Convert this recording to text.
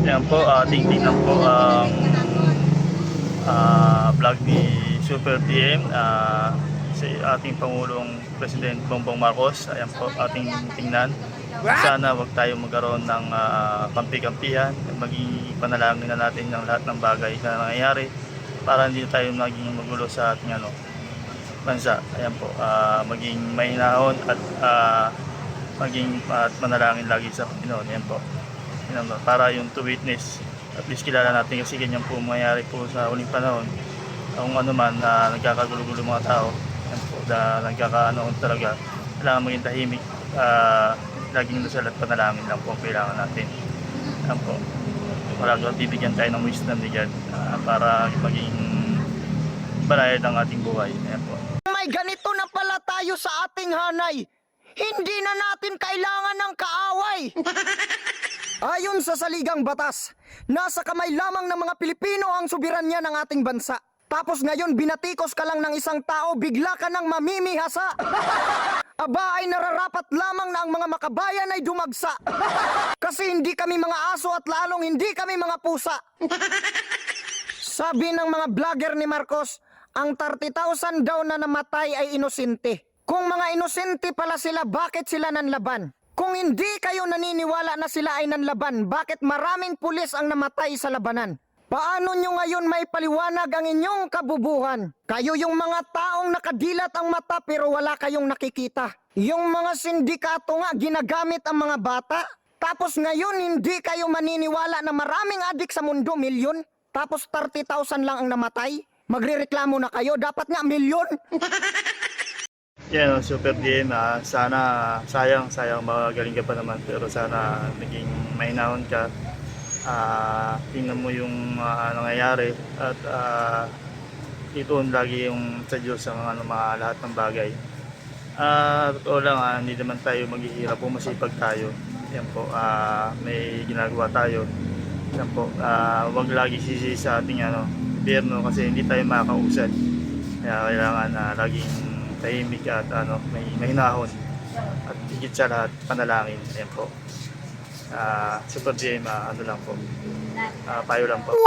Ayan po, tingnan po ang vlog ni Super PM, si ating Pangulong President Bongbong Marcos. Ayan po ating tingnan. Sana wag tayo magkaroon ng kampi-kampihan, maging panalangin na natin ng lahat ng bagay na nangyayari para hindi tayo maging magulo sa ating bansa. Ayan po, maging mahinahon at maging at manalangin lagi sa Panginoon. Ayan po. Ayan po, para yung to witness, at least kilala natin kasi ganyan po mangyayari po sa huling panahon. Kung ano man na nagkakagulo-gulo mga tao, ayan po, na nagkakaano talaga, kailangan maging tahimik, laging dasal at panalangin lang po ang kailangan natin. Ayan po, para bibigyan tayo ng wisdom ni God, para maging banayad ang ating buhay. Ayan po. May ganito na pala tayo sa ating hanay. Hindi na natin kailangan ng kaaway. Ayon sa saligang batas, nasa kamay lamang ng mga Pilipino ang soberanya ng ating bansa. Tapos ngayon binatikos ka lang ng isang tao, bigla ka nang mamimihasa. Aba ay nararapat lamang na ang mga makabayan ay dumagsa. Kasi hindi kami mga aso at lalong hindi kami mga pusa. Sabi ng mga vlogger ni Marcos, ang 30,000 daw na namatay ay inosente. Kung mga inosente pala sila, bakit sila nanlaban? Kung hindi kayo naniniwala na sila ay nanlaban, bakit maraming pulis ang namatay sa labanan? Paano nyo ngayon may paliwanag ang inyong kabubuhan? Kayo yung mga taong nakadilat ang mata pero wala kayong nakikita. Yung mga sindikato nga ginagamit ang mga bata. Tapos ngayon hindi kayo maniniwala na maraming adik sa mundo, milyon. Tapos 30,000 lang ang namatay. Magrereklamo na kayo, dapat nga milyon. Yan, Super DM, sana sayang magaling ka pa naman, pero sana naging mahinahon ka. Tingnan mo yung nangyayari at ituon lagi yung sa Diyos ang mga lahat ng bagay. Totoo lang, hindi naman tayo maghihirap kung masipag tayo. Yan po, may ginagawa tayo. Yan po, wag lagi sisi sa ating gobyerno kasi hindi tayo makakausad. Kaya kailangan laging tahimik at may mahinahon at higit sa lahat panalangin. Ayan po. Super DM, ano lang po, payo lang po.